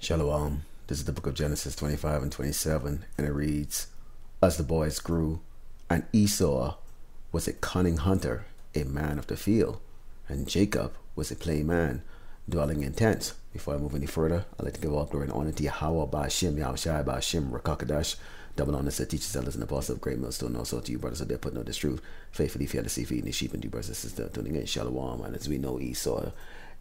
Shalom. This is the book of Genesis 25 and 27, and it reads, As the boys grew, and Esau was a cunning hunter, a man of the field, and Jacob was a plain man, dwelling in tents. Before I move any further, I'd like to give all glory and honor to Yahweh, Ba'ashim, Yahushai, Ba'ashim, Rakakadash, double honors to teachers, elders, and apostles of great millstone. Also to you, brothers, out there putting out this truth, faithfully, fearlessly feeding the sheep, and you, brothers and sisters, tuning in. Shalom. And as we know, Esau,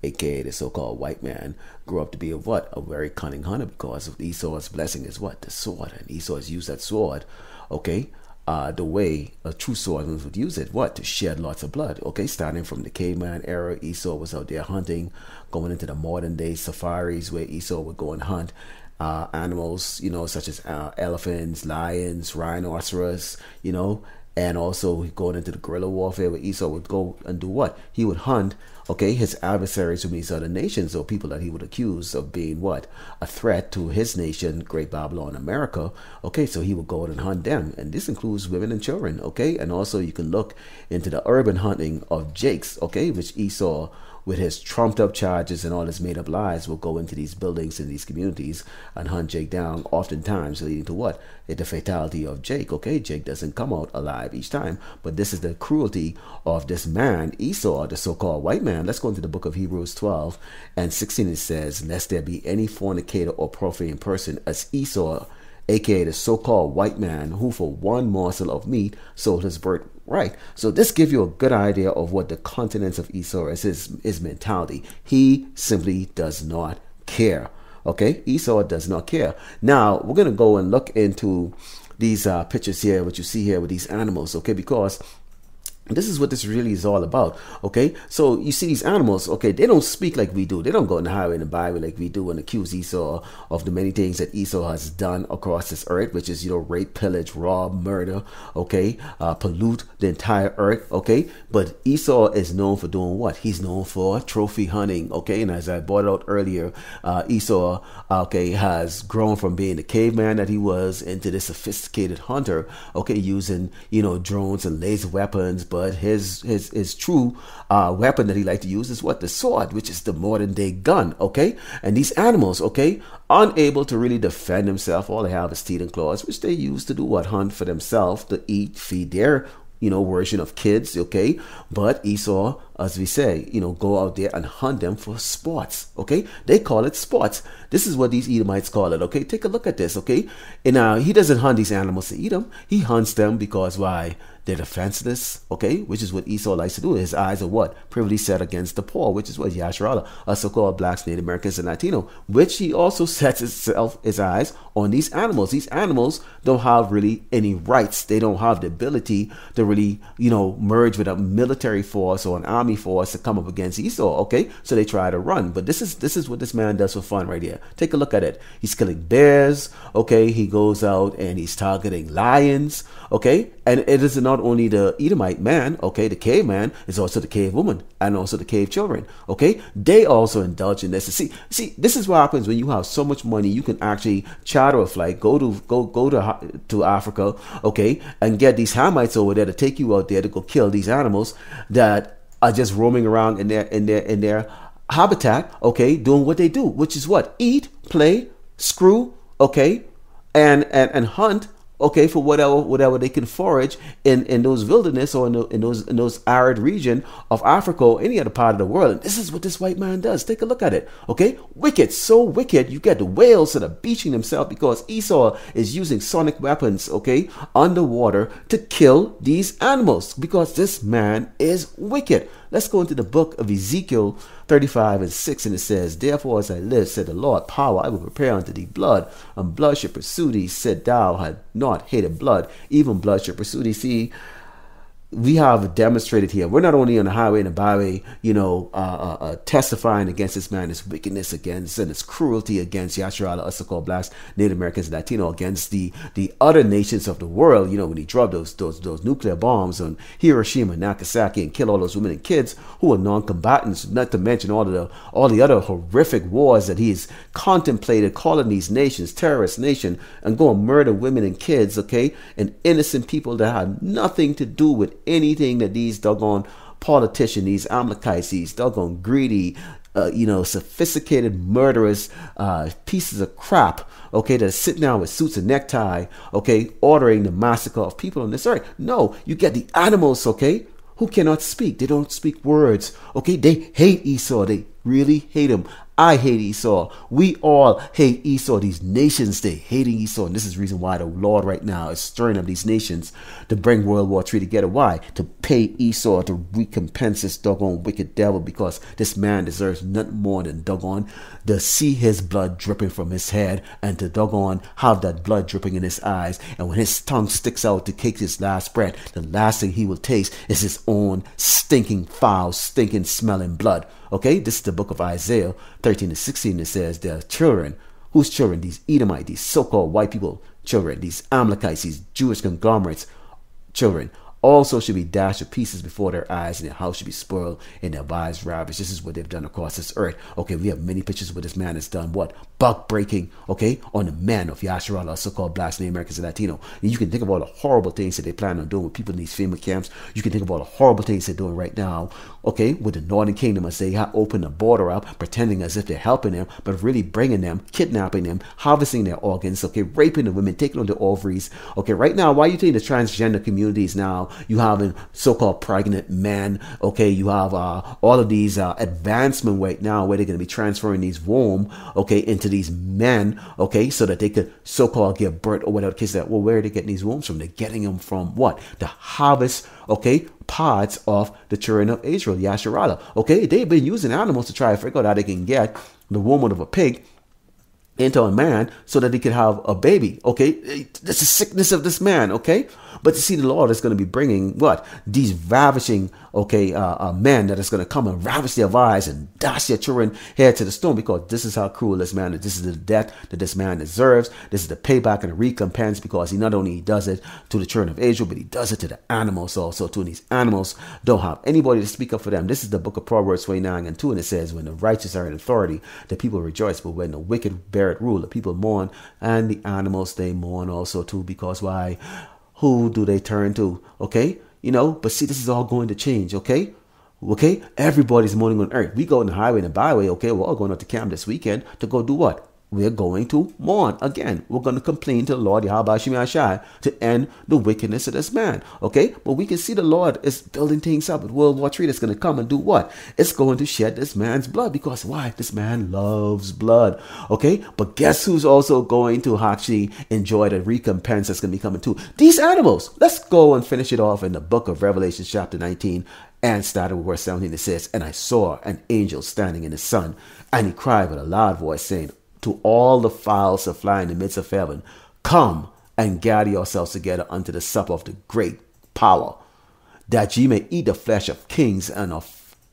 aka the so-called white man, grew up to be a very cunning hunter, because of Esau's blessing is what? The sword. And Esau has used that sword, okay, the way a true swordsman would use it, what? To shed lots of blood, okay? Starting from the caveman era, Esau was out there hunting, going into the modern day safaris where Esau would go and hunt animals, such as elephants, lions, rhinoceros, and also going into the guerrilla warfare where Esau would go and do what? He would hunt, okay, his adversaries from these other nations, or people that he would accuse of being what? A threat to his nation, Great Babylon, America. Okay, so he would go out and hunt them. And this includes women and children, okay? And also you can look into the urban hunting of Jakes, okay, which Esau, with his trumped up charges and all his made up lies, will go into these buildings and these communities and hunt Jake down, oftentimes leading to what? The fatality of Jake. Okay, Jake doesn't come out alive each time, but this is the cruelty of this man, Esau, the so-called white man. Let's go into the book of Hebrews 12 and 16. It says, lest there be any fornicator or profane person as Esau, aka the so-called white man, who for one morsel of meat sold his birthright. So this gives you a good idea of what the continence of Esau is, his mentality. He simply does not care. Okay, Esau does not care. Now we're going to go and look into these pictures here, what you see here with these animals, okay, because this is what this really is all about, okay? So you see these animals, okay, they don't speak like we do. They don't go in the highway and the byway like we do and accuse Esau of the many things that Esau has done across this earth, which is, rape, pillage, rob, murder, okay, pollute the entire earth, okay? But Esau is known for doing what? He's known for trophy hunting, okay? And as I brought out earlier, Esau, okay, has grown from being the caveman that he was into this sophisticated hunter, okay, using, drones and laser weapons. But his true weapon that he liked to use is what? The sword, which is the modern day gun, okay? And these animals, okay, unable to really defend themselves, all they have is teeth and claws, which they use to do what? Hunt for themselves, to eat, feed their version of kids, okay? But Esau, as we say, go out there and hunt them for sports, okay? They call it sports. This is what these Edomites call it, okay? Take a look at this, okay? And he doesn't hunt these animals to eat them. He hunts them because why? They're defenseless, okay? Which is what Esau likes to do. His eyes are what? Privily set against the poor, which is what? Yasharala, us so-called blacks, Native Americans, and Latino, which he also sets his eyes on these animals. These animals don't have really any rights. They don't have the ability to really, merge with a military force or an army force to come up against Esau, okay? So they try to run. But this is what this man does for fun right here. Take a look at it. He's killing bears, okay? He goes out and he's targeting lions, okay? And it is not only the Edomite man, okay, the cave man, it's also the cave woman and also the cave children, okay? They also indulge in this. See, this is what happens when you have so much money. You can actually charter a flight, go to Africa, okay, and get these Hamites over there to take you out there to go kill these animals that are just roaming around in their habitat, okay, doing what they do, which is what? Eat, play, screw, okay, and hunt, okay, for whatever they can forage in those wilderness or in those arid region of Africa or any other part of the world. And this is what this white man does. Take a look at it, okay? Wicked, so wicked. You get the whales that are beaching themselves because Esau is using sonic weapons, okay, underwater to kill these animals because this man is wicked. Let's go into the book of Ezekiel 35 and 6, and it says, therefore as I live, said the Lord, power, I will prepare unto thee blood, and blood shall pursue thee, said thou had not hated blood, even blood shall pursue thee. See, we have demonstrated here, we're not only on the highway and the byway, testifying against this man, his wickedness against and his cruelty against Yasharala, us so-called blacks, Native Americans, Latino, against the other nations of the world, when he dropped those nuclear bombs on Hiroshima and Nagasaki and killed all those women and kids who were non-combatants, not to mention all the other horrific wars that he's contemplated calling these nations, terrorist nation, and go and murder women and kids, okay, and innocent people that had nothing to do with anything that these doggone politicians, these Amalekites, these doggone greedy, sophisticated murderous pieces of crap, okay, that are sitting down with suits and necktie, okay, ordering the massacre of people on this earth. No, you get the animals, okay, who cannot speak. They don't speak words, okay. They hate Esau. They really hate him. I hate Esau. We all hate Esau. These nations, they hating Esau. And this is the reason why the Lord right now is stirring up these nations to bring World War III together. Why? To pay Esau, to recompense this doggone wicked devil, because this man deserves nothing more than doggone to see his blood dripping from his head and to doggone have that blood dripping in his eyes. And when his tongue sticks out to take his last breath, the last thing he will taste is his own stinking, foul, stinking, smelling blood. Okay, this is the book of Isaiah 13 to 16. It says there are children. Whose children? These Edomites, these so-called white people children, these Amalekites, these Jewish conglomerates children, also should be dashed to pieces before their eyes, and their house should be spoiled and their wives ravished. This is what they've done across this earth. Okay, we have many pictures where this man has done what? Buck breaking, okay, on the men of Yasharala, so-called blacks, Native Americans, and Latino. And you can think of all the horrible things that they plan on doing with people in these FEMA camps. You can think of all the horrible things they're doing right now, okay, with the Northern Kingdom, as they open the border up, pretending as if they're helping them, but really bringing them, kidnapping them, harvesting their organs, okay, raping the women, taking on their ovaries. Okay, right now, why you think the transgender communities now, you have so-called pregnant men, okay, you have all of these advancement right now where they're going to be transferring these womb, okay, into these men, okay, so that they could so-called give birth or whatever the case. That, well, where are they getting these wombs from? They're getting them from what? The harvest, okay, parts of the children of Israel, Yasharala. Okay, they've been using animals to try to figure out how they can get the woman of a pig into a man so that he could have a baby. Okay, that's the sickness of this man. Okay, but to see the Lord is going to be bringing what? These ravishing, okay, men that is going to come and ravish their wives and dash their children head to the stone, because this is how cruel this man is. This is the death that this man deserves. This is the payback and the recompense, because he not only does it to the children of Israel, but he does it to the animals also too. And these animals don't have anybody to speak up for them. This is the book of Proverbs 29 and 2, and it says, when the righteous are in authority, the people rejoice, but when the wicked bear it rule, the people mourn, and the animals, they mourn also too, because why? Who do they turn to? Okay, but see, this is all going to change. Okay, everybody's mourning on earth. We go on the highway and the byway. Okay, we're all going out to camp this weekend to go do what? We're going to mourn again. We're going to complain to the Lord Yahweh Shem Shai to end the wickedness of this man. Okay, but we can see the Lord is building things up with World War III that's going to come and do what? It's going to shed this man's blood, because why? This man loves blood. Okay, but guess who's also going to actually enjoy the recompense that's going to be coming too? These animals. Let's go and finish it off in the book of Revelation chapter 19. And started with verse 17. It says, and I saw an angel standing in the sun, and he cried with a loud voice, saying, to all the fowls that fly in the midst of heaven, come and gather yourselves together unto the supper of the great power, that ye may eat the flesh of kings, and of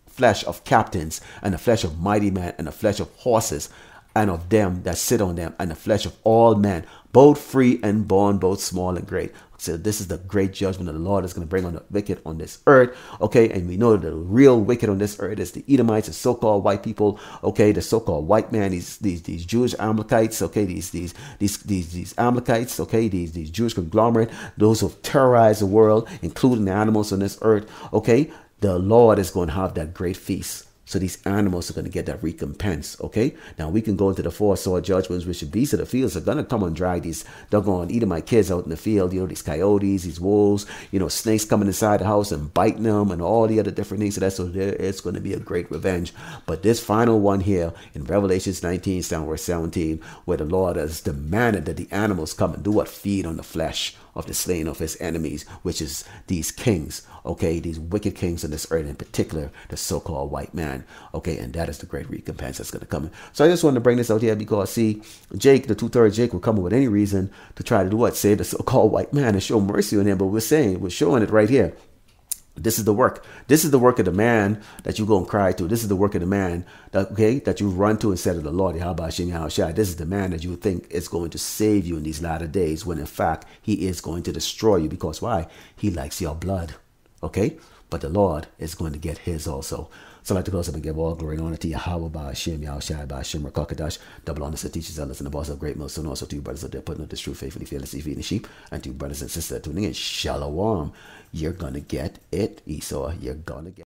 flesh of captains, and the flesh of mighty men, and the flesh of horses, and of them that sit on them, and the flesh of all men, both free and bond, both small and great. So this is the great judgment that the Lord is going to bring on the wicked on this earth. Okay, and we know that the real wicked on this earth is the Edomites, the so-called white people. Okay, the so-called white man, these Jewish Amalekites. Okay, these Amalekites. Okay, these Jewish conglomerate, those who terrorize the world, including the animals on this earth. Okay, the Lord is going to have that great feast. So these animals are going to get that recompense, okay? Now, we can go into the four sword judgments, which the beasts of the fields are going to come and drag these, they're going to eat my kids out in the field, these coyotes, these wolves, snakes coming inside the house and biting them and all the other different things. So there is going to be a great revenge. But this final one here in Revelations 19, down verse 17, where the Lord has demanded that the animals come and do what? Feed on the flesh of the slain of his enemies, which is these kings, okay, these wicked kings on this earth, in particular the so-called white man, okay, and that is the great recompense that's going to come. So I just wanted to bring this out here because, see, Jake, the two-thirds Jake, will come up with any reason to try to do what? Save the so-called white man and show mercy on him. But we're showing it right here. This is the work. This is the work of the man that you go and cry to. This is the work of the man that you run to instead of the Lord. This is the man that you think is going to save you in these latter days, when in fact he is going to destroy you. Because why? He likes your blood. Okay? But the Lord is going to get his also. So I'd like to close up and give all glory and honor to Yahweh by Hashem, Yahushai by Hashem, Rakakadash, double honors to teachers, elders, and the boss of great most, and also to you brothers out there putting up this truth faithfully, fearlessly feeding the sheep, and to you brothers and sisters tuning in, Shalom. You're going to get it, Esau. You're going to get it.